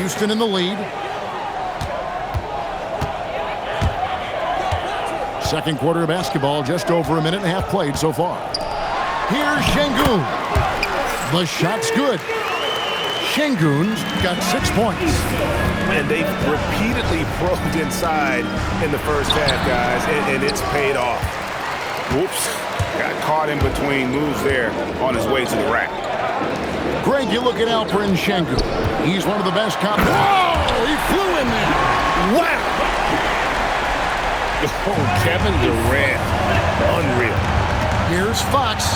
Houston in the lead. Second quarter of basketball, just over a minute and a half played so far. Here's Şengün. The shot's good. Şengün's got 6 points. And they repeatedly probed inside in the first half, guys, and it's paid off. Whoops. Got caught in between moves there on his way to the rack. Greg, you look at Alperen Şengün. He's one of the best Whoa! He flew in there. Wow! Oh, Kevin Durant. Unreal. Here's Fox,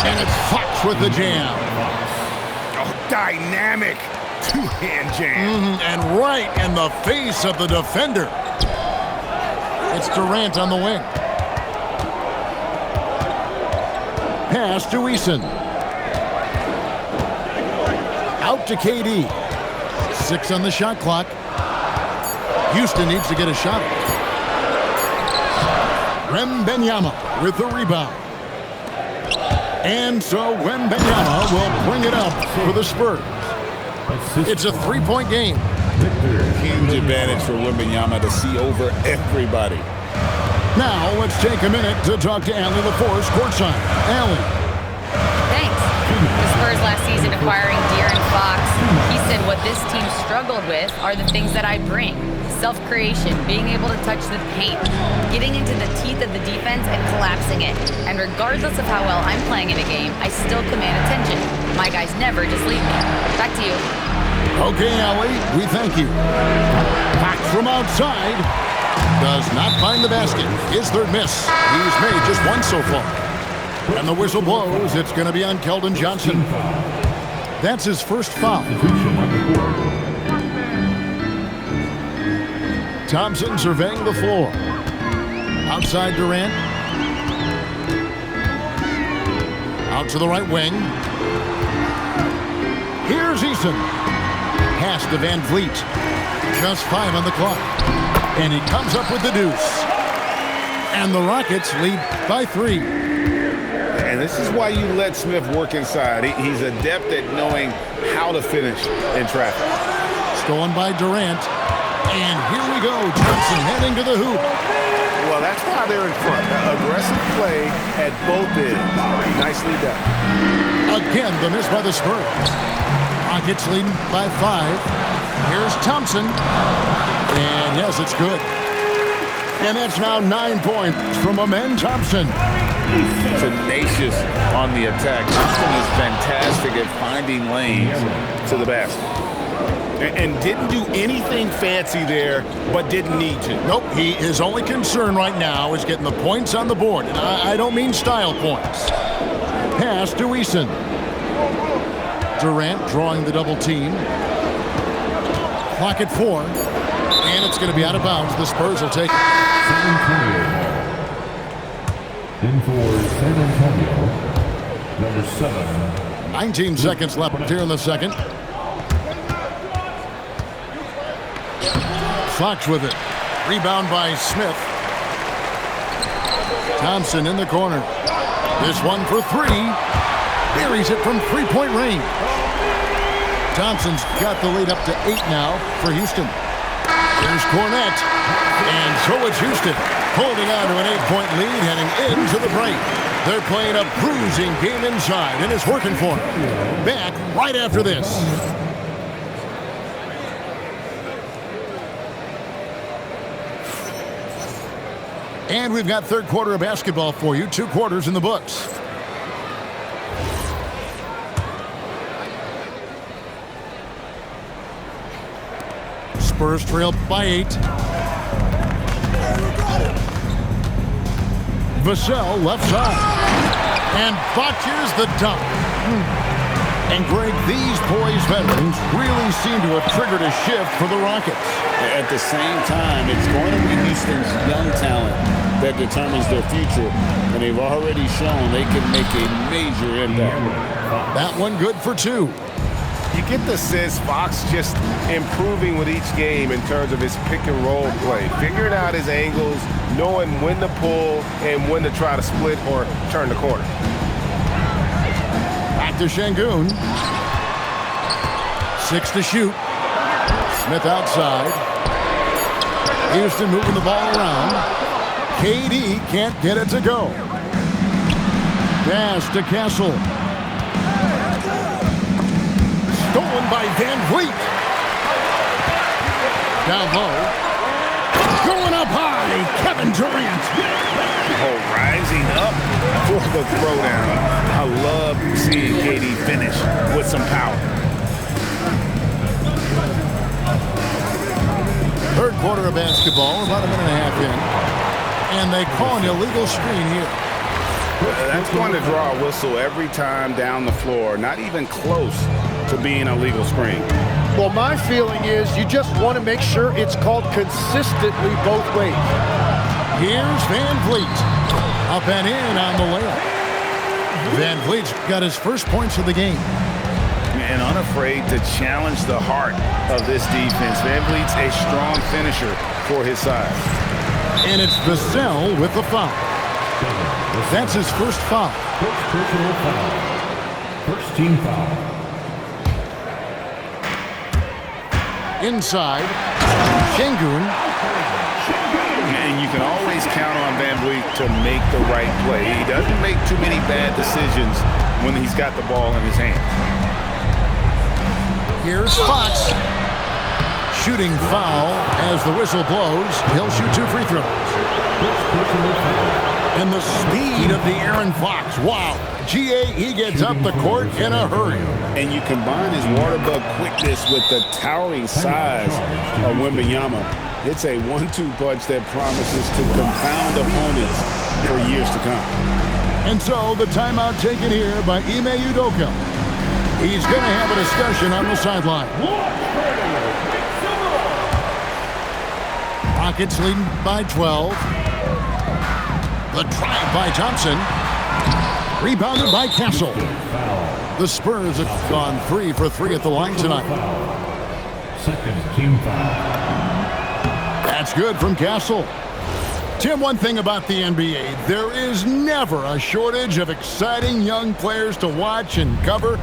and it's Fox with the jam. Oh, dynamic two-hand jam. And right in the face of the defender. It's Durant on the wing. Pass to Eason. Out to KD. 6 on the shot clock. Houston needs to get a shot. Wembanyama with the rebound. And so Wembanyama will bring it up for the Spurs. It's a 3-point game. Huge advantage for Wembanyama to see over everybody. Now let's take a minute to talk to Allie LaForce courtside. Allie. Thanks. The Spurs last season acquiring De'Aaron Fox. He said what this team struggled with are the things that I bring. Self-creation, being able to touch the paint, getting into the teeth of the defense and collapsing it. And regardless of how well I'm playing in a game, I still command attention. My guys never just leave me. Back to you. Okay, Allie, we thank you. Back from outside. Does not find the basket. His third miss. He's made just one so far. And the whistle blows. It's going to be on Keldon Johnson. That's his first foul. Thompson surveying the floor. Outside Durant. Out to the right wing. Here's Eason. Pass to Van Vliet. Just 5 on the clock. And he comes up with the deuce. And the Rockets lead by 3. And this is why you let Smith work inside. He's adept at knowing how to finish in traffic. Stolen by Durant. And here we go. Johnson heading to the hoop. Well, that's why they're in front. Aggressive play at both ends. Nicely done. Again, the miss by the Spurs. Rockets leading by 5. Here's Thompson. And yes, it's good. And that's now 9 points from Amen Thompson. Tenacious on the attack. Thompson is fantastic at finding lanes to the basket. And didn't do anything fancy there, but didn't need to. Nope, his only concern right now is getting the points on the board. And I don't mean style points. Pass to Eason. Durant drawing the double team. Clock at 4. And it's going to be out of bounds. The Spurs will take it. In for San Antonio, number 7. 19 seconds left here in the second. Fox with it. Rebound by Smith. Thompson in the corner. This one for 3. Buries it from 3-point range. Thompson's got the lead up to 8 now for Houston. Here's Cornette. And so it's Houston holding on to an 8-point lead heading into the break. They're playing a bruising game inside, and it's working for them. Back right after this. And we've got third quarter of basketball for you. 2 quarters in the books. Spurs trail by 8. Vassell left side. And botches the dunk. And Greg, these poised veterans really seem to have triggered a shift for the Rockets. At the same time, it's going to be Houston's young talent that determines their future. And they've already shown they can make a major impact. That one good for 2. You get the sense Fox just improving with each game in terms of his pick and roll play, figuring out his angles, knowing when to pull and when to try to split or turn the corner. Back to Şengün. 6 to shoot. Smith outside. Houston moving the ball around. KD can't get it to go. Pass to Castle. Stolen by Van Vliet. Down low. Going up high, Kevin Durant. Oh, rising up for the throwdown. I love seeing KD finish with some power. Third quarter of basketball, about a minute and a half in. And they call an illegal screen here. That's going to draw a whistle every time down the floor. Not even close to being a legal screen. Well, my feeling is you just want to make sure it's called consistently both ways. Here's Van Vliet. Up and in on the layup. Van Vliet's got his first points of the game. And unafraid to challenge the heart of this defense. Van Vliet's a strong finisher for his size. And it's Vassell with the foul. That's his first foul. First personal foul. First team foul. Inside, Şengün. And you can always count on Van Vliet to make the right play. He doesn't make too many bad decisions when he's got the ball in his hands. Here's Fox. Shooting foul as the whistle blows. He'll shoot 2 free throws. And the speed of the Aaron Fox. Wow. GA, he gets up the court in a hurry. And you combine his water bug quickness with the towering size of Wembanyama. It's a 1-2 punch that promises to confound opponents for years to come. And so the timeout taken here by Ime Udoka. He's going to have a discussion on the sideline. Rockets leading by 12. The drive by Thompson. Rebounded by Castle. The Spurs have gone 3 for 3 at the line tonight. Second team foul. That's good from Castle. Tim, one thing about the NBA, there is never a shortage of exciting young players to watch and cover.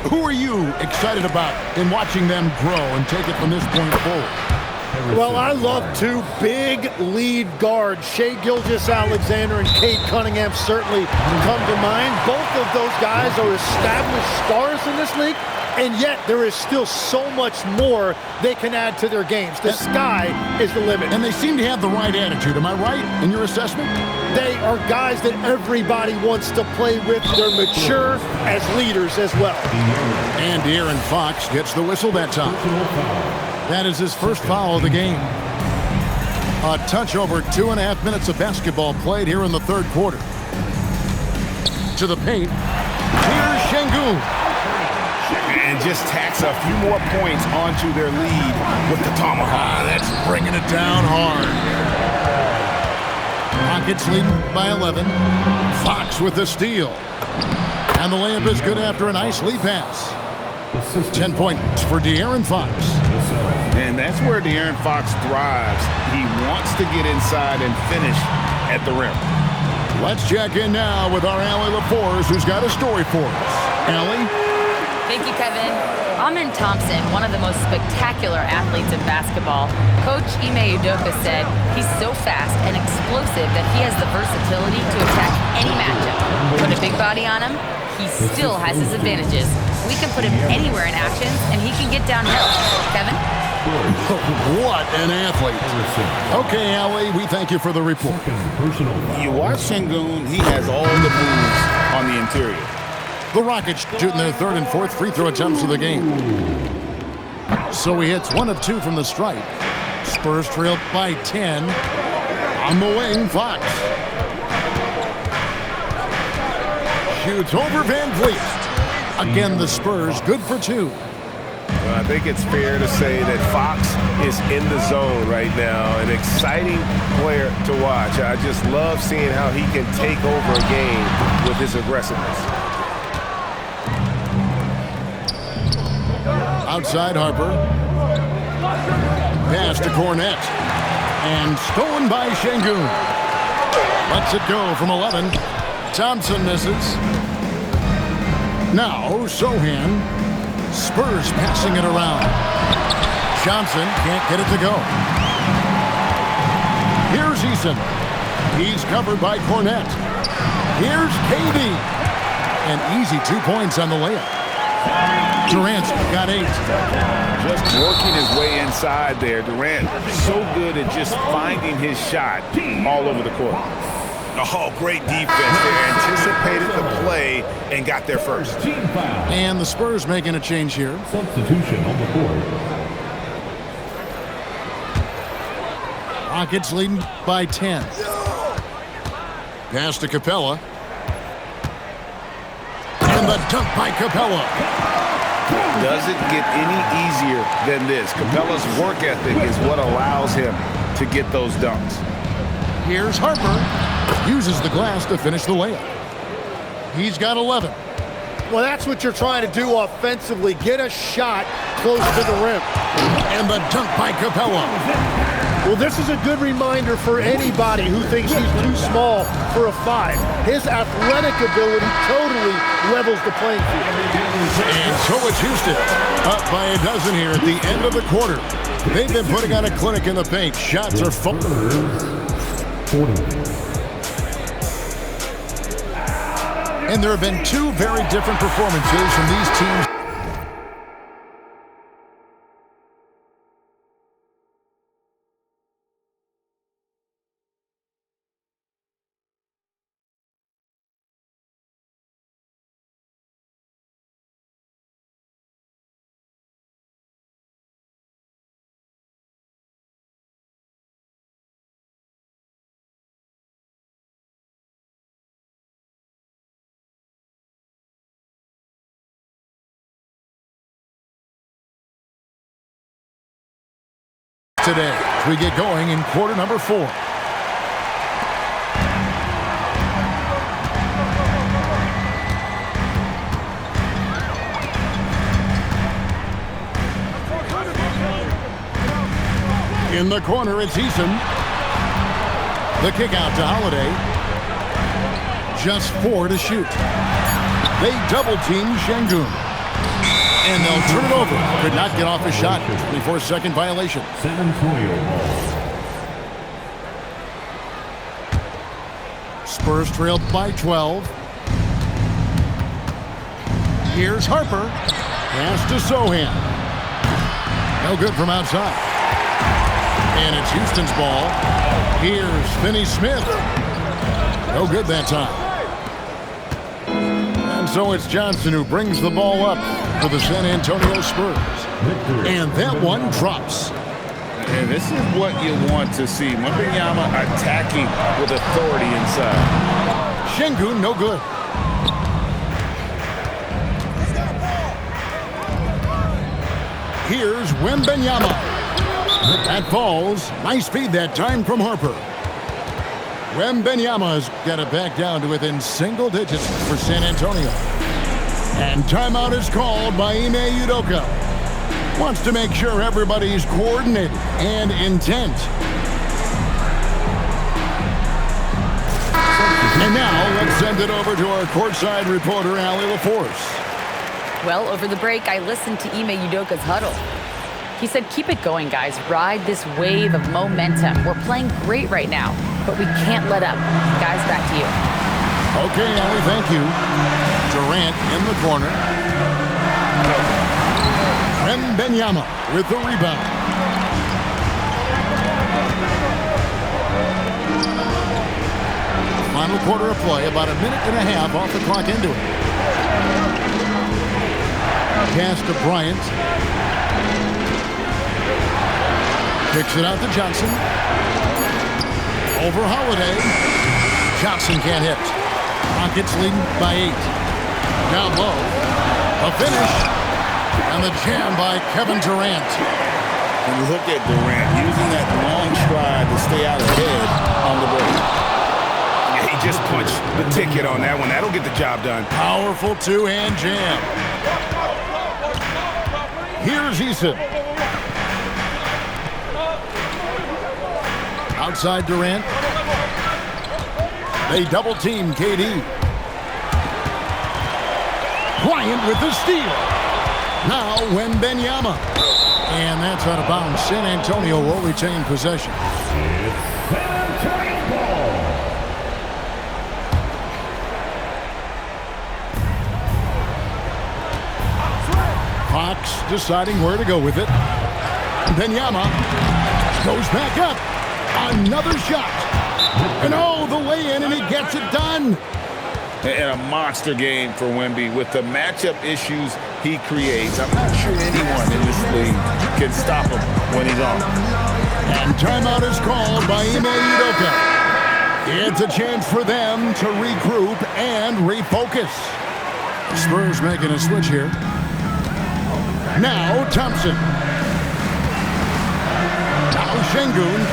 Who are you excited about in watching them grow and take it from this point forward? Well, I love 2 big lead guards. Shai Gilgeous-Alexander and Cade Cunningham certainly come to mind. Both of those guys are established stars in this league, and yet there is still so much more they can add to their games. The sky is the limit. And they seem to have the right attitude. Am I right in your assessment? They are guys that everybody wants to play with. They're mature as leaders as well. And Aaron Fox gets the whistle that time. That is his first foul of the game. A touch over 2.5 minutes of basketball played here in the third quarter. To the paint. Here's Şengün. And just tacks a few more points onto their lead with the tomahawk. That's bringing it down hard. Rockets leading by 11. Fox with the steal. And the layup is good after a nice lead pass. 10 points for De'Aaron Fox. And that's where De'Aaron Fox thrives. He wants to get inside and finish at the rim. Let's check in now with our Allie LaForce, who's got a story for us. Allie? Thank you, Kevin. Amen Thompson, one of the most spectacular athletes in basketball. Coach Ime Udoka said he's so fast and explosive that he has the versatility to attack any matchup. Put a big body on him, he still has his advantages. We can put him anywhere in actions, and he can get downhill. Kevin? What an athlete. Okay, Allie, we thank you for the report. You watch Şengün, he has all the moves on the interior. The Rockets shooting their third and fourth free throw attempts of the game. So he hits 1 of 2 from the stripe. Spurs trailed by 10. On the wing, Fox. Shoots over Van Vliet. Again, the Spurs good for 2. Well, I think it's fair to say that Fox is in the zone right now. An exciting player to watch. I just love seeing how he can take over a game with his aggressiveness. Outside Harper. Pass to Cornette. And stolen by Şengün. Lets it go from 11. Thompson misses. Now Sohan. Spurs passing it around. Johnson can't get it to go. Here's Eason. He's covered by Cornette. Here's KD. An easy 2 points on the layup. Durant's got 8. Just working his way inside there. Durant so good at just finding his shot all over the court. Oh, great defense there. Anticipated the play and got there first. And the Spurs making a change here. Substitution on the court. Rockets leading by 10. Pass to Capella. And the dunk by Capella. Doesn't get any easier than this. Capella's work ethic is what allows him to get those dunks. Here's Harper. Uses the glass to finish the layup. He's got 11. Well, that's what you're trying to do offensively. Get a shot close to the rim. And the dunk by Capella. Well, this is a good reminder for anybody who thinks he's too small for a 5. His athletic ability totally levels the playing field. And so it's Houston, up by a dozen here at the end of the quarter. They've been putting on a clinic in the paint. Shots are full. 40. And there have been 2 very different performances from these teams. Today, as we get going in quarter number 4. In the corner, it's Eason. The kick out to Holiday. Just 4 to shoot. They double-team Şengün. And they'll turn it over. Could not get off a shot. 24-second violation. San Antonio ball. Spurs trailed by 12. Here's Harper. Pass to Sohan. No good from outside. And it's Houston's ball. Here's Finney-Smith. No good that time. And so it's Johnson who brings the ball up for the San Antonio Spurs. And that one drops. And this is what you want to see. Wembanyama attacking with authority inside. Şengün, no good. Here's Wembanyama. That falls. Nice feed that time from Harper. Wembanyama's got it back down to within single digits for San Antonio. And timeout is called by Ime Udoka. Wants to make sure everybody's coordinated and intent. And now let's send it over to our courtside reporter, Allie LaForce. Well, over the break, I listened to Ime Udoka's huddle. He said, keep it going, guys. Ride this wave of momentum. We're playing great right now, but we can't let up. Guys, back to you. Okay, Allie, thank you. Durant in the corner. Wembanyama with the rebound. Final quarter of play, about a minute and a half off the clock into it. Pass to Bryant. Kicks it out to Johnson. Over Holiday. Johnson can't hit. Rockets leading by 8. Down low. A finish. And the jam by Kevin Durant. And look at Durant using that long stride to stay out ahead on the break. Yeah, he just punched the ticket on that one. That'll get the job done. Powerful two-hand jam. Here's Eason. Outside Durant. They double-team KD. Bryant with the steal. Now Wembanyama. And that's out of bounds. San Antonio will retain possession. San Antonio ball. Fox deciding where to go with it. Benyama goes back up. Another shot. And oh, the way in, and he gets it done. And a monster game for Wemby with the matchup issues he creates. I'm not sure anyone in this league can stop him when he's on. And timeout is called by Ime Udoka. It's a chance for them to regroup and refocus. Spurs making a switch here. Now Thompson. Now Şengün.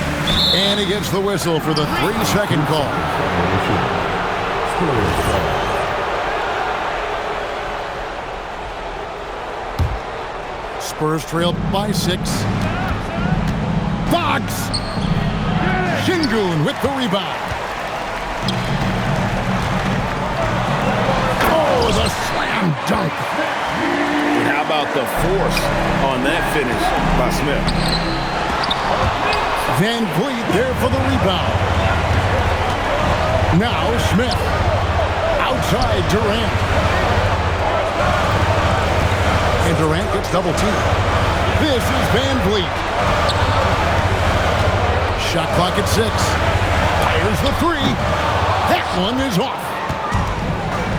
And he gets the whistle for the 3-second call. Spurs trail by 6. Fox! Şengün with the rebound. Oh, the slam dunk. And how about the force on that finish by Smith? Van Vliet there for the rebound. Now Smith. Outside Durant. And Durant gets double teamed. This is Van Vliet. Shot clock at 6. Fires the 3. That one is off.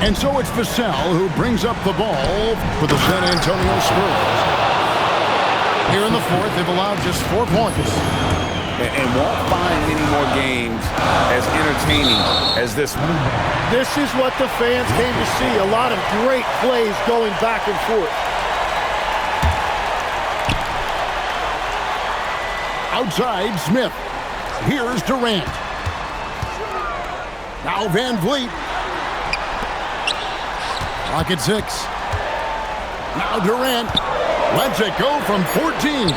And so it's Vassell who brings up the ball for the San Antonio Spurs. Here in the fourth, they've allowed just 4 points. And won't find many more games as entertaining as this one. This is what the fans came to see. A lot of great plays going back and forth. Outside, Smith. Here's Durant. Now Van Vliet. Clock at 6. Now Durant. Lets it go from 14.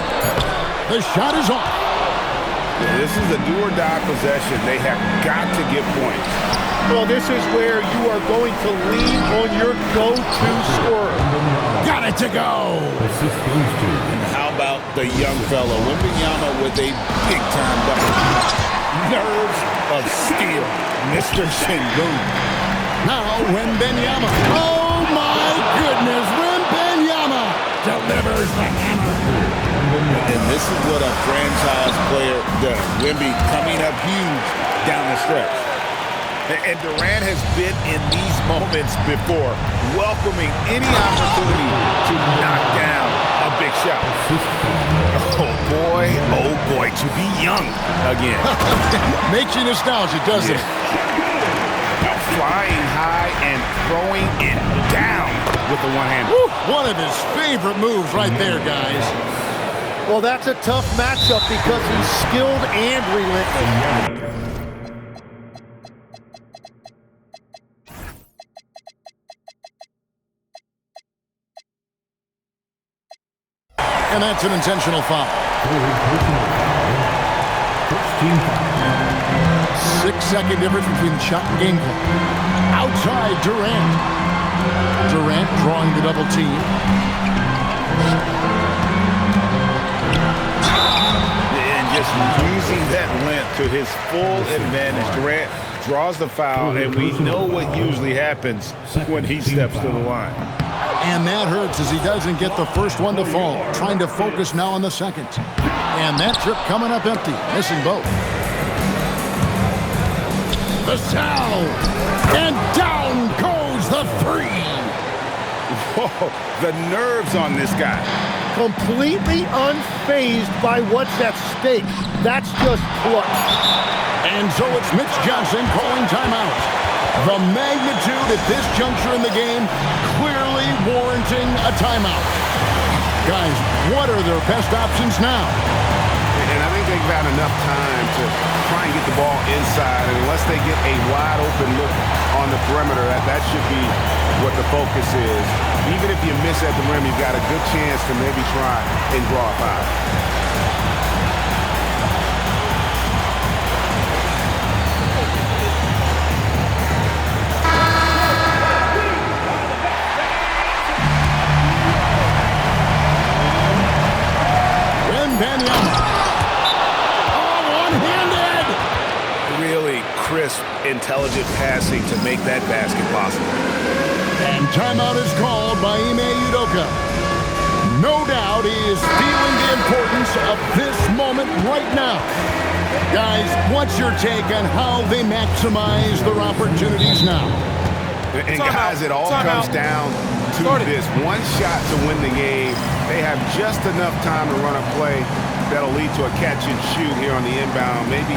The shot is off. This is a do-or-die possession. They have got to get points. Well, this is where you are going to lean on your go-to scorer. Got it to go. And how about the young fellow, Wembanyama, with a big-time bucket. Nerves of steel, Mr. Şengün. Now Wembanyama. Oh, my goodness. Wembanyama delivers the hammer. And this is what a franchise player does. Wemby coming up huge down the stretch. And Durant has been in these moments before, welcoming any opportunity to knock down a big shot. Oh boy, to be young again. Makes you nostalgic, doesn't it? Flying high and throwing it down with the one-hand. One of his favorite moves right there, guys. Well, that's a tough matchup because he's skilled and relentless. And that's an intentional foul. 6-second difference between the shot and game clock. Outside, Durant. Durant drawing the double team. And just using that length to his full advantage. Durant draws the foul, and we know what usually happens when he steps to the line. And that hurts as he doesn't get the first one to fall. Trying to focus now on the second. And that trip coming up empty. Missing both. Vassell. And down goes the 3. Whoa, the nerves on this guy. Completely unfazed by what's at stake. That's just clutch. And so it's Mitch Johnson calling timeout. The magnitude at this juncture in the game clearly warranting a timeout. Guys, what are their best options now? And I think they've got enough time to try and get the ball inside. And unless they get a wide open look on the perimeter, that should be what the focus is. Even if you miss at the rim, you've got a good chance to maybe try and draw a foul. good passing to make that basket possible. And timeout is called by Ime Udoka. No doubt he is feeling the importance of this moment right now. Guys, what's your take on how they maximize their opportunities now? And guys, it all comes down to this. One shot to win the game. They have just enough time to run a play that'll lead to a catch and shoot here on the inbound. Maybe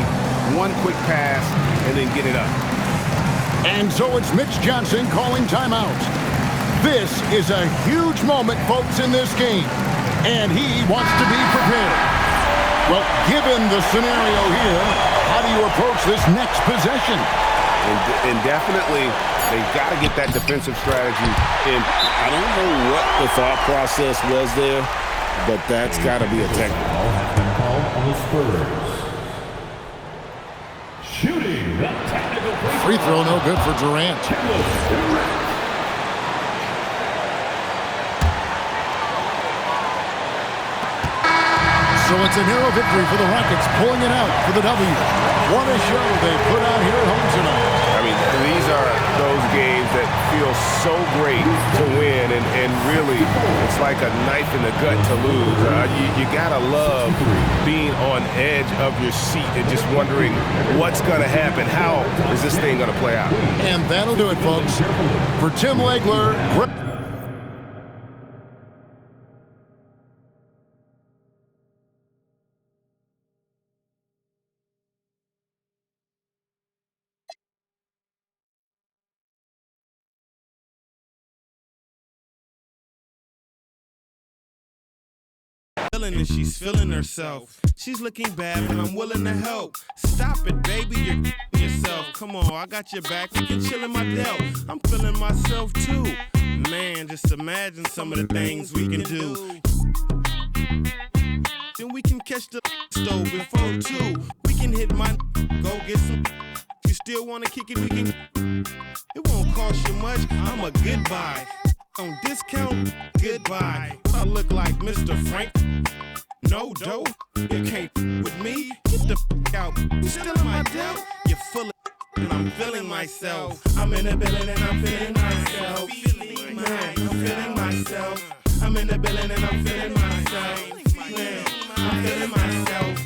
one quick pass and then get it up. And so it's Mitch Johnson calling timeout. This is a huge moment, folks, in this game. And he wants to be prepared. Well, given the scenario here, how do you approach this next possession? And definitely, they've got to get that defensive strategy in. I don't know what the thought process was there, but that's got to be a technical. Foul has been called on the Spurs. Shooting the technical Free throw no good for Durant. So it's a narrow victory for the Rockets, pulling it out for the W. What a show they put out here at home tonight. I mean, these are those games that feel so great to win, and really, it's like a knife in the gut to lose. You gotta love being on edge of your seat and just wondering what's gonna happen. How is this thing gonna play out? And that'll do it, folks. For Tim Legler, And she's feeling herself. She's looking bad, but I'm willing to help. Stop it, baby, you're yourself. Come on, I got your back. We can chill in my delt. I'm feeling myself too. Man, just imagine some of the things we can do. Then we can catch the stove before 2. We can hit my go get some. If you still wanna kick it, we can. It won't cost you much. I'm a good buy. On discount, goodbye. I look like Mr. Frank. No dough, you can't with me. Get the out. You still in my doubt? You're full of and I'm feeling myself. I'm in the building and I'm feeling myself. I'm feeling myself. I'm in the building and I'm feeling myself. Man, I'm feeling myself.